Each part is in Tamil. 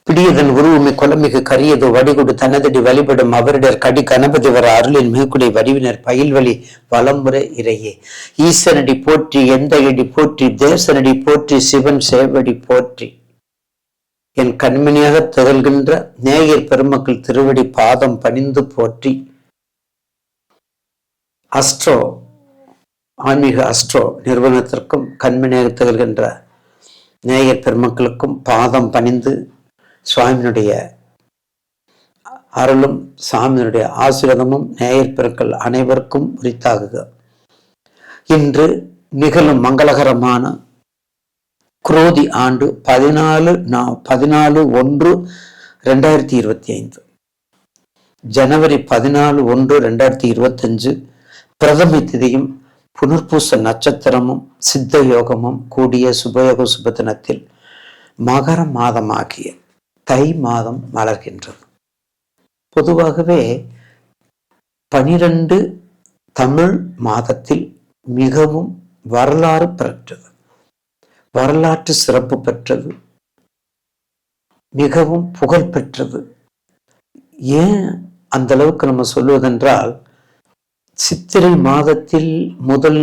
பிடியதன் உருவமை கொலமிகு கரியது வடிகுடு தனதடி வழிபடும் அவரிடர் கடி கணபதி வர அருளின் மேற்குடை வடிவினர் பயில்வழி வலம்புற இறையே. ஈசனடி போற்றி, எந்தையடி போற்றி, தேசனடி போற்றி, சிவன் சேவடி போற்றி. என் கண்மணியாக திகழ்கின்ற நேயர் பெருமக்கள் திருவடி பாதம் பணிந்து போற்றி. அஸ்ட்ரோ ஆன்மீக அஸ்ட்ரோ நிறுவனத்திற்கும் கண்மணியாக திகழ்கின்ற நேயர் பெருமக்களுக்கும் பாதம் பணிந்து சுவாமியினுடைய அருளும் சாமியினுடைய ஆசீர்வாதமும் நேயர் பெருக்கள் அனைவருக்கும் உரித்தாகுக. இன்று நிகழும் மங்களகரமான குரோதி ஆண்டு 14/1/2025 ஜனவரி 14/1/2025 பிரதம திதியும் புனர்பூச நட்சத்திரமும் சித்த யோகமும் கூடிய சுபயோக சுபதினத்தில் மகர மாதமாகிய தை மாதம் மலர்கின்றது. பொதுவாகவே 12 தமிழ் மாதத்தில் மிகவும் வரலாறு பெற்றது, வரலாற்று சிறப்பு பெற்றது, மிகவும் புகழ் பெற்றது. ஏன் அந்த அளவுக்கு நம்ம சொல்வதென்றால், சித்திரை மாதத்தில் முதல்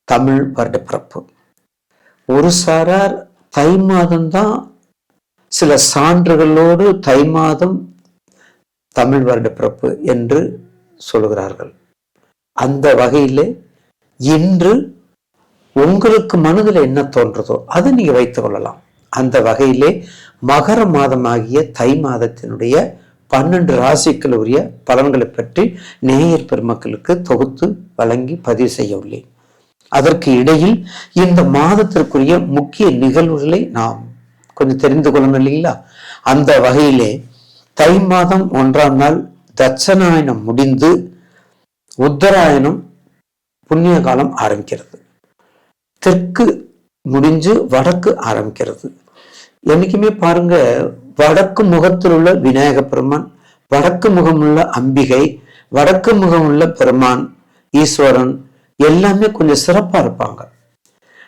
தமிழ் வருட பிறப்பு. ஒரு சாரார் தை மாதம்தான் சில சான்றுகளோடு தை மாதம் தமிழ் வருட பிறப்பு என்று சொல்கிறார்கள். அந்த வகையில் இன்று உங்களுக்கு மனதில் என்ன தோன்றதோ அதை நீங்க வைத்துக் கொள்ளலாம். அந்த வகையிலே மகர மாதமாகிய தை மாதத்தினுடைய 12 ராசிகள் உரிய பலன்களை பற்றி நேயர் பெருமக்களுக்கு தொகுத்து வழங்கி பதிவு செய்ய உள்ளேன். அதற்கு இடையில் இந்த மாதத்திற்குரிய முக்கிய நிகழ்வுகளை நாம் கொஞ்சம் தெரிந்து கொள்ளணும் இல்லைங்களா? அந்த வகையிலே தை மாதம் 1ஆம் நாள் தட்சநாயனம் முடிந்து உத்தராயணம் புண்ணிய காலம் ஆரம்பிக்கிறது. தெற்கு முடிஞ்சு வடக்கு ஆரம்பிக்கிறது. என்னைக்குமே பாருங்க, வடக்கு முகத்தில் உள்ள விநாயக பெருமான், வடக்கு முகமுள்ள அம்பிகை, வடக்கு முகமுள்ள பெருமான் ஈஸ்வரன் எல்லாமே கொஞ்சம் சிறப்பா இருப்பாங்க.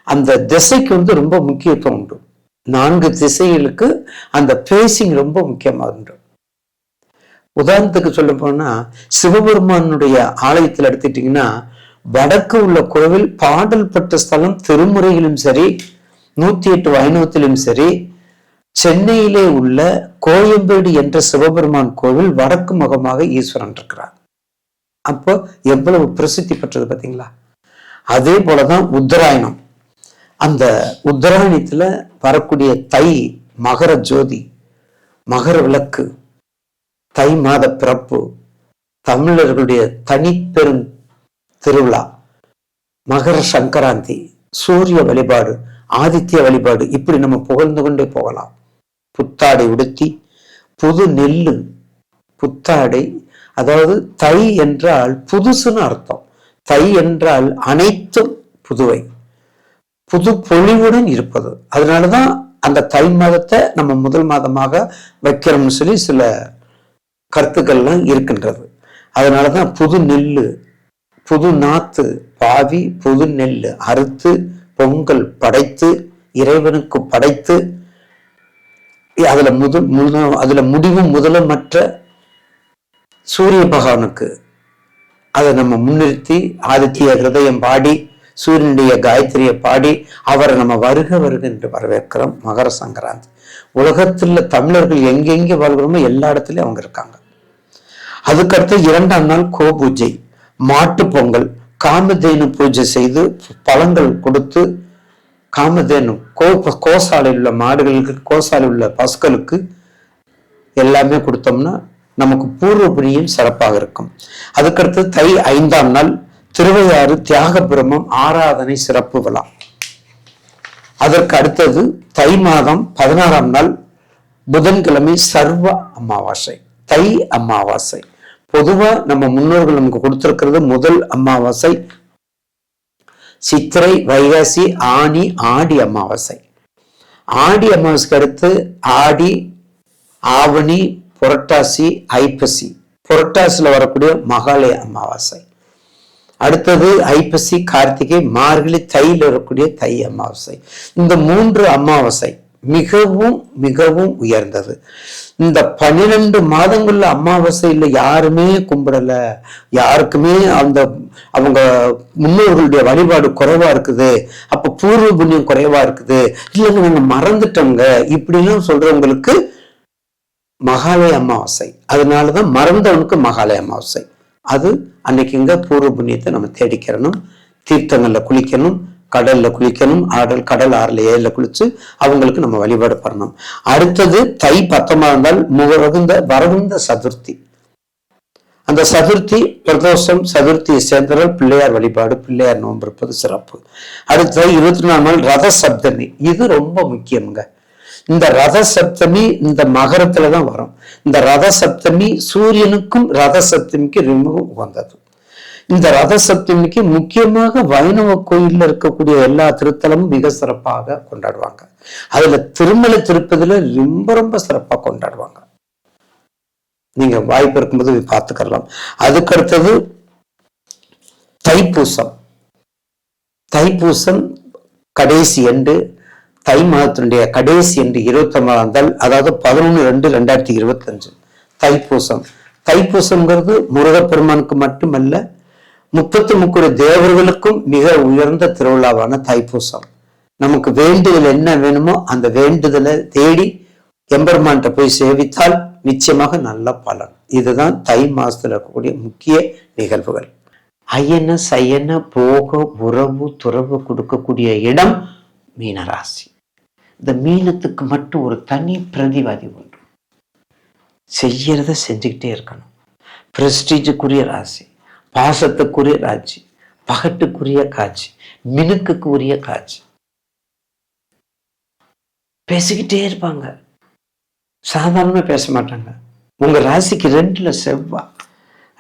அந்த திசைக்கு ரொம்ப முக்கியத்துவம் உண்டு. 4 திசைகளுக்கு அந்த பேசிங் ரொம்ப முக்கியமாக உண்டு. உதாரணத்துக்கு சொல்ல போனா, சிவபெருமானுடைய ஆலயத்தில் எடுத்துட்டீங்கன்னா, வடக்கு உள்ள கோவில் பாடல் பெற்ற ஸ்தலம் திருமுறையிலும் சரி, 108 வைணவத்திலும் சரி, சென்னையிலே உள்ள கோயம்பேடு என்ற சிவபெருமான் கோவில் வடக்கு முகமாக ஈஸ்வரன் இருக்கிறார். அப்போ எவ்வளவு பிரசித்தி பெற்றது பார்த்தீங்களா? அதே போலதான் உத்தராயணம். அந்த உத்தராயணத்துல வரக்கூடிய தை மகர ஜோதி, மகர விளக்கு, தை மாத பிறப்பு, தமிழர்களுடைய தனிப்பெரும் திருவிழா, மகர சங்கராந்தி, சூரிய வழிபாடு, ஆதித்ய வழிபாடு, இப்படி நம்ம புகழ்ந்து கொண்டே போகலாம். புத்தாடை உடுத்தி, புது நெல்லு, புத்தாடை, அதாவது தை என்றால் புதுசுன்னு அர்த்தம். தை என்றால் அனைத்தும் புதுவை, புது பொலிவுடன் இருப்பது. அதனாலதான் அந்த தை மாதத்தை நம்ம முதல் மாதமாக வைக்கிறோம்னு சொல்லி சில கருத்துக்கள்லாம் இருக்கின்றது. அதனாலதான் புது நெல்லு, புது நாத்து பாவி, புது நெல்லு அறுத்து பொங்கல் படைத்து இறைவனுக்கு படைத்து, அதுல முடிவும் முதலமற்ற சூரிய பகவானுக்கு அதை நம்ம முன்னிறுத்தி ஆதித்ய ஹிருதயம் பாடி, சூரியனுடைய காயத்ரியை பாடி அவரை நம்ம வருக வருக என்று வரவேற்கிறோம். மகர சங்கராந்தி. உலகத்துல தமிழர்கள் எங்கெங்கே வாழ்கிறோமோ எல்லா இடத்துலயும் அவங்க இருக்காங்க. அதுக்கடுத்து 2ஆம் நாள் கோ பூஜை, மாட்டு பொங்கல், காமதேனு பூஜை செய்து பழங்கள் கொடுத்து, காமதேனு கோசாலையில் உள்ள மாடுகளுக்கு, கோசாலையில் உள்ள பசுக்களுக்கு எல்லாமே கொடுத்தோம்னா நமக்கு பூர்வ புண்ணியம் சிறப்பாக இருக்கும். அதுக்கடுத்து தை 5ஆம் நாள் திருவையாறு தியாக பிரம்மம் ஆராதனை சிறப்பு விழா. அதற்கு அடுத்தது தை மாதம் 16ஆம் நாள் புதன்கிழமை சர்வ அமாவாசை, தை அமாவாசை. பொதுவா நம்ம முன்னோர்கள் நமக்கு கொடுத்திருக்கிறது முதல் அமாவாசை சித்திரை, வைகாசி, ஆனி, ஆடி அமாவாசை. ஆடி அமாவாசைக்கு அடுத்து ஆடி, ஆவணி, புரட்டாசி, ஐப்பசி. புரட்டாசியில வரக்கூடிய மகாலய அமாவாசை. அடுத்தது ஐப்பசி, கார்த்திகை, மார்கழி, தையில் வரக்கூடிய தை அமாவாசை. இந்த 3 அமாவாசை மிகவும் மிகவும் உயர்ந்தது. இந்த 12 மாதங்கள்ல அமாவாசையில யாருமே கும்பிடல, யாருக்குமே அவங்க முன்னோர்களுடைய வழிபாடு குறைவா இருக்குது, அப்ப பூர்வ புண்ணியம் குறைவா இருக்குது, இல்லைங்க நாங்க மறந்துட்டோங்க இப்படிலாம் சொல்றவங்களுக்கு மகாலய அமாவாசை. அதனாலதான் மறந்தவனுக்கு மகாலய அமாவாசை. அது அன்னைக்குங்க பூர்வ புண்ணியத்தை நம்ம தேடிக்கிறணும். தீர்த்தங்கள்ல குளிக்கணும், கடல்ல குளிக்கணும், கடல் 6ல 7ல குளிச்சு அவங்களுக்கு நம்ம வழிபாடு பண்ணணும். அடுத்தது தை 19 வரகுந்த சதுர்த்தி. அந்த சதுர்த்தி பிரதோஷம் சதுர்த்தியை சேர்ந்தவர்கள் பிள்ளையார் வழிபாடு, பிள்ளையார் நோன்பு இருப்பது சிறப்பு. அடுத்தது 24 நாள் ரத சப்தமி. இது ரொம்ப முக்கியங்க. இந்த ரத சப்தமி இந்த மகரத்துலதான் வரும். இந்த ரத சப்தமி சூரியனுக்கும் ரத சப்தமிக்கு ரொம்பவும் உகந்தது. இந்த ரத சப்தமிக்கு முக்கியமாக வைணவ கோயில்ல இருக்கக்கூடிய எல்லா திருத்தலமும் மிக சிறப்பாக கொண்டாடுவாங்க. அதுல திருமலை திருப்பதில ரொம்ப ரொம்ப சிறப்பாக கொண்டாடுவாங்க. நீங்க வாய்ப்பு இருக்கும்போது பார்த்துக்கலாம். அதுக்கடுத்தது தைப்பூசம். தைப்பூசம் கடைசி எண்டு, தை மாதத்தினுடைய கடைசி எண்டு 29ஆம் நாள், அதாவது 11/2/2025 தைப்பூசம். தைப்பூசம்ங்கிறது முருகப்பெருமானுக்கு மட்டுமல்ல, 33 தேவர்களுக்கும் மிக உயர்ந்த திருவிழாவான தைப்பூசம். நமக்கு வேண்டுதல் என்ன வேணுமோ அந்த வேண்டுதலை தேடி எம்பெருமான்கிட்ட போய் சேவித்தால் நிச்சயமாக நல்ல பலன். இதுதான் தை மாசத்துல இருக்கக்கூடிய முக்கிய நிகழ்வுகள். அயன சயன போக உறவு துறவு கொடுக்கக்கூடிய இடம் மீனராசி. இந்த மீனத்துக்கு மட்டும் ஒரு தனி பிரதிவாதி உண்டு. செய்யறத செஞ்சுக்கிட்டே இருக்கணும். பிரஸ்டீஜுக்குரிய ராசி, பாசத்துக்குரிய ராசி, பகட்டுக்குரிய காட்சி, மினுக்குக்கு உரிய காட்சி. பேசிக்கிட்டே இருப்பாங்க, சாதாரணமா பேச மாட்டாங்க. உங்க ராசிக்கு 2ல செவ்வாய்,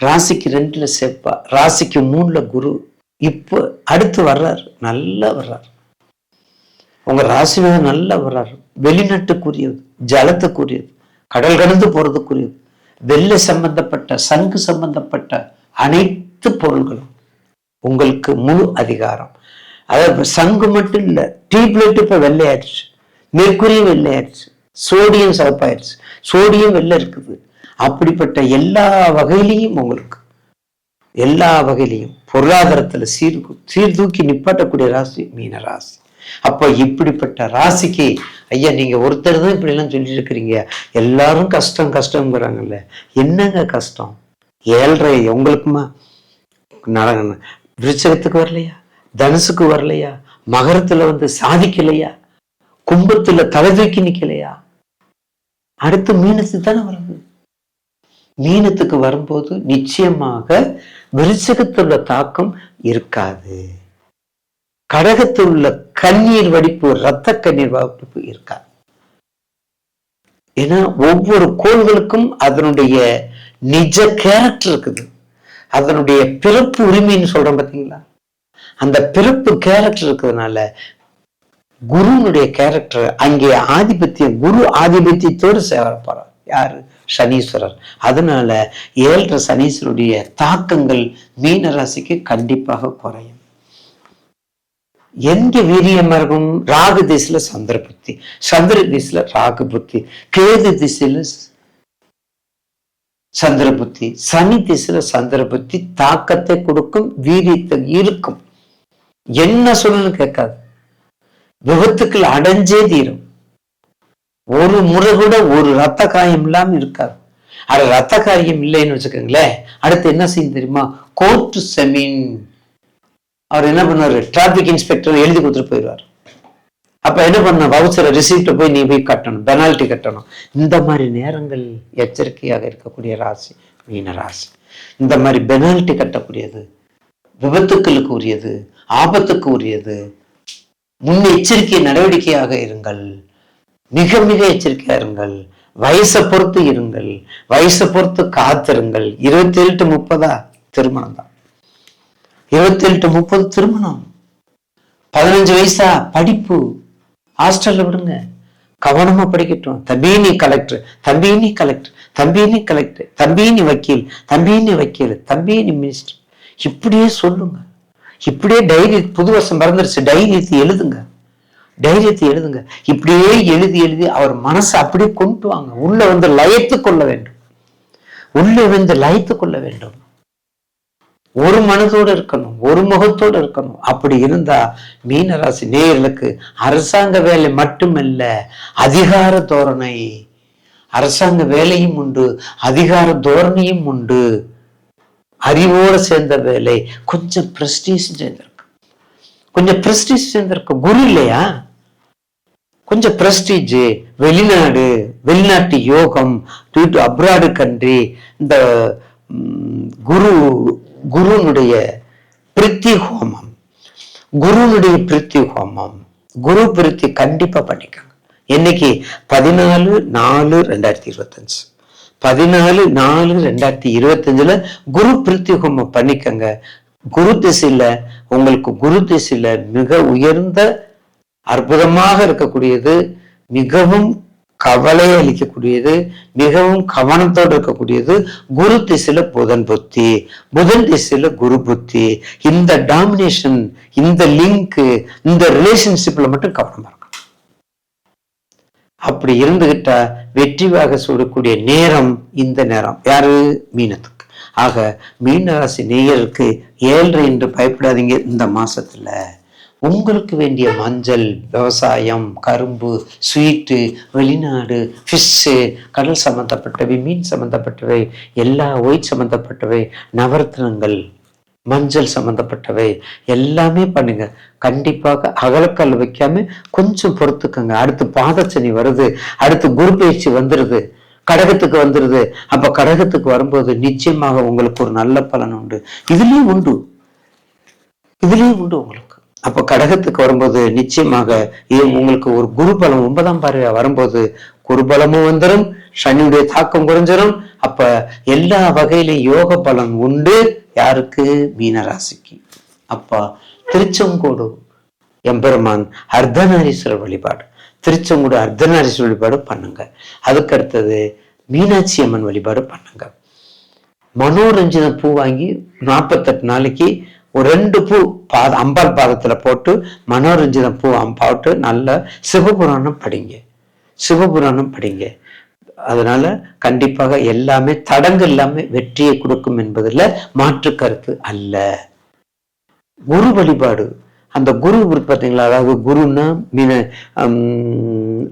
ராசிக்கு 2ல செவ்வாய், ராசிக்கு 3ல குரு. இப்போ அடுத்து வர்றாரு, நல்லா வர்றாரு. உங்க ராசினால நல்லா வர்றாரு. வெளிநாட்டுக்குரியது, ஜலத்துக்குரியது, கடல் கடந்து போறதுக்குரியது, வெள்ளை சம்பந்தப்பட்ட சங்கு சம்பந்தப்பட்ட அனைத்து பொருள்களும் உங்களுக்கு முழு அதிகாரம். அதாவது சங்கு மட்டும் இல்ல, டியூப்லைட் இப்ப வெள்ளை ஆயிடுச்சு, மெர்க்குரியும் வெள்ளை ஆயிடுச்சு, சோடியம் சிவப்பாயிடுச்சு, சோடியம் வெள்ளை இருக்குது. அப்படிப்பட்ட எல்லா வகையிலையும் உங்களுக்கு எல்லா வகையிலையும் பொருளாதாரத்துல சீர்தூக்கி நிப்பாட்டக்கூடிய ராசி மீன ராசி. அப்ப இப்படிப்பட்ட ராசிக்கு ஐயா நீங்க ஒருத்தர் தான் இப்படி எல்லாம் சொல்லிட்டு இருக்கிறீங்க, எல்லாரும் கஷ்டம் கஷ்டம்ங்கிறாங்கல்ல, என்னங்க கஷ்டம்? 7.5 உங்களுக்குமா? விருச்சகத்துக்கு வரலையா? தனுசுக்கு வரலையா? மகரத்துல சாதிக்கலையா? கும்பத்துல தலை தூக்கி நிக்கலையா? அடுத்து மீனத்துக்கு தானே வருது. மீனத்துக்கு வரும்போது நிச்சயமாக விருச்சகத்துள்ள தாக்கம் இருக்காது. கடகத்தில் உள்ள கண்ணீர் வடிப்பு, இரத்த கண்ணீர் வடிப்பு இருக்காது. ஏன்னா ஒவ்வொரு கோள்களுக்கும் அதனுடைய நிஜ கேரக்டர் இருக்குது. அதனுடைய பிறப்பு உரிமைன்னு சொல்றோம் பாத்தீங்களா, அந்த பிறப்பு கேரக்டர் இருக்கிறதுனால குருனுடைய கேரக்டர் அங்கே ஆதிபத்தியம், குரு ஆதிபத்தியத்தோடு சேரப்பார். யாரு? சனீஸ்வரர். அதனால 7.5 சனீஸ்வருடைய தாக்கங்கள் மீன ராசிக்கு கண்டிப்பாக குறையும். எங்க வீரியம் இருக்கும்? ராகு திசையில சந்திர புத்தி, சந்திர திசையில ராகு புத்தி, கேது திசையில சந்திர புத்தி, சனி திசையில சந்திர புத்தி தாக்கத்தை கொடுக்கும், வீரியத்தை இருக்கும். என்ன சொல்லணும் கேட்காது, விபத்துக்கள் அடைஞ்சே தீரும். ஒரு முறை கூட ஒரு ரத்த காயம் இல்லாம இருக்காது. அது ரத்த காரியம் இல்லைன்னு வச்சுக்கோங்களேன், அடுத்து என்ன செய்யும் தெரியுமா? கோர்ட் செமீன். அவர் என்ன பண்ணுவாரு? டிராபிக் இன்ஸ்பெக்டர் எழுதி கொடுத்துட்டு போயிடுவார். அப்ப என்ன பண்ண? வவுச்சரை ரிசீப்ட போய் நீ போய் கட்டணும், பெனால்டி கட்டணும். இந்த மாதிரி நேரங்கள் எச்சரிக்கையாக இருக்கக்கூடிய ராசி மீன ராசி. இந்த மாதிரி பெனால்டி கட்டக்கூடியது, விபத்துக்களுக்கு உரியது, ஆபத்துக்கு உரியது. முன்னெச்சரிக்கை நடவடிக்கையாக இருங்கள், மிக மிக எச்சரிக்கையா இருங்கள். வயசை பொறுத்து இருங்கள், வயசை பொறுத்து காத்திருங்கள். 27 to 30 திருமணம் தான். 27 to 30 திருமணம். 15 வயசா படிப்பு, ஹாஸ்டல்ல விடுங்க, கவனமா படிக்கட்டும். தம்பி நீ கலெக்டர், தம்பி நீ கலெக்டர், தம்பி நீ கலெக்டர், தம்பி நீ வக்கீல், தம்பி நீ வக்கீல், தம்பி நீ மினிஸ்டர். இப்படியே சொல்லுங்க. இப்படியே டைரி, புது வருஷம் மறந்துருச்சு, டைரி எழுதுங்க. தைரியத்தை எழுதுங்க. இப்படியே எழுதி எழுதி அவர் மனசை அப்படியே கொண்டு வாங்க. உள்ள வந்து லயத்து கொள்ள வேண்டும். உள்ள வந்து லயத்து கொள்ள வேண்டும். ஒரு மனதோடு இருக்கணும், ஒரு முகத்தோடு இருக்கணும். அப்படி இருந்தா மீனராசி நேயர்களுக்கு அரசாங்க வேலை மட்டுமல்ல, அதிகார தோரணை, அரசாங்க வேலையும் உண்டு, அதிகார தோரணையும் உண்டு. அறிவோடு சேர்ந்த வேலை, கொஞ்சம் பிரஸ்டீஜ் சேர்ந்திருக்கு, கொஞ்சம் பிரஸ்டீஜ் சேர்ந்திருக்கு. குரு இல்லையா, கொஞ்சம் பிரஸ்டீஜ், வெளிநாடு, வெளிநாட்டு யோகம், அப்ராடு கண்ட்ரி, இந்த குருனுடைய பிரித்தி ஹோமம், குருனுடைய பிரித்தி ஹோமம், குரு பிரித்தி கண்டிப்பா பண்ணிக்கோங்க. என்னைக்கு? 14/4/2025, 14/4/2025 குரு பிரித்தி ஹோமம் பண்ணிக்கங்க. குரு திசையில உங்களுக்கு, குரு திசையில மிக உயர்ந்த அற்புதமாக இருக்கக்கூடியது, மிகவும் கவலை அளிக்கக்கூடியது, மிகவும் கவனத்தோடு இருக்கக்கூடியது குரு திசையில புதன் புத்தி, புதன் திசையில குரு புத்தி. இந்த டாமினேஷன், இந்த லிங்க், இந்த ரிலேஷன்ஷிப்ல மட்டும் கவனமா இருக்கும். அப்படி இருந்துகிட்டா வெற்றிவாக சொல்லக்கூடிய நேரம் இந்த நேரம். யாரு? மீனத்துக்கு. ஆக மீனராசி நேயருக்கு 7 என்று பயப்படாதீங்க. இந்த மாசத்துல உங்களுக்கு வேண்டிய மஞ்சள், விவசாயம், கரும்பு, ஸ்வீட்டு, வெளிநாடு, ஃபிஷ்ஷு, கடல் சம்பந்தப்பட்டவை, மீன் சம்பந்தப்பட்டவை, எல்லா ஒயிட் சம்பந்தப்பட்டவை, நவரத்னங்கள், மஞ்சள் சம்பந்தப்பட்டவை எல்லாமே பண்ணுங்க. கண்டிப்பாக அகலக்கல் வைக்காம கொஞ்சம் பொறுத்துக்கங்க. அடுத்து பாதச்சனி வருது, அடுத்து குரு பயிற்சி வந்துருது, கடகத்துக்கு வந்துருது. அப்ப கடகத்துக்கு வரும்போது நிச்சயமாக உங்களுக்கு ஒரு நல்ல பலன் உண்டு. இதுலயும் உண்டு உங்களுக்கு. அப்ப கடகத்துக்கு வரும்போது நிச்சயமாக உங்களுக்கு ஒரு குரு பலம் 9ஆம் பார்வையா வரும்போது குருபலமும் வந்துடும், சனியுடைய தாக்கம் குறைஞ்சிடும். அப்ப எல்லா வகையிலும் யோக பலன் உண்டு. யாருக்கு? மீனராசிக்கு. அப்பா திருச்செங்கோடு எம்பெருமான் அர்த்தநாரீஸ்வரர் வழிபாடு, திருச்செங்கோடு அர்த்தநாரீஸ்வரர் வழிபாடு பண்ணுங்க. அதுக்கு அடுத்தது மீனாட்சி அம்மன் வழிபாடு பண்ணுங்க. மனோரஞ்சித பூ வாங்கி 48 நாளைக்கு ஒரு 2 பூ அம்பாள் பாதத்துல போட்டு மனோரஞ்சிதம் பூ போட்டு நல்ல சிவபுராணம் படிங்க, சிவபுராணம் படிங்க. அதனால கண்டிப்பாக எல்லாமே தடங்கள் எல்லாமே வெற்றியை கொடுக்கும் என்பதில் மாற்று கருத்து அல்ல. குரு வழிபாடு, அந்த குரு பார்த்தீங்களா, அதாவது குருன்னா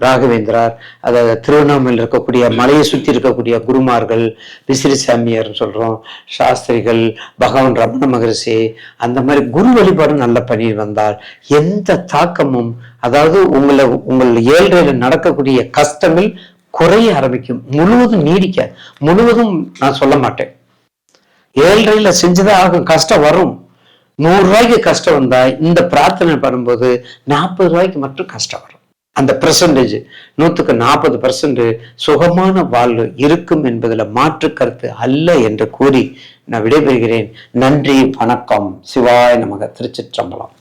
ராகவேந்திரார், அதாவது திருவண்ணாமலையில் இருக்கக்கூடிய மலையை சுற்றி இருக்கக்கூடிய குருமார்கள், விசிறி சாமியார் சொல்றோம், சாஸ்திரிகள், பகவான் ரமண மகரிஷி, அந்த மாதிரி குரு வழிபாடு நல்ல பண்ணி வந்தால் எந்த தாக்கமும், அதாவது உங்கள் 7 நடக்கக்கூடிய கஷ்டங்கள் குறைய ஆரம்பிக்கும். முழுவதும் நீடிக்க, முழுவதும் நான் சொல்ல மாட்டேன். 7 செஞ்சுதான் ஆகும். கஷ்டம் வரும். 100 ரூபாய்க்கு கஷ்டம் வந்தா இந்த பிரார்த்தனை பண்ணும்போது 40 ரூபாய்க்கு மட்டும் கஷ்டம் வரும். அந்த பெர்சன்டேஜ் 140% சுகமான வாழ்வு இருக்கும் என்பதுல மாற்று கருத்து அல்ல என்று கூறி நான் விடைபெறுகிறேன். நன்றி, வணக்கம். சிவாய நமக. திருச்சிற்றம்பலம்.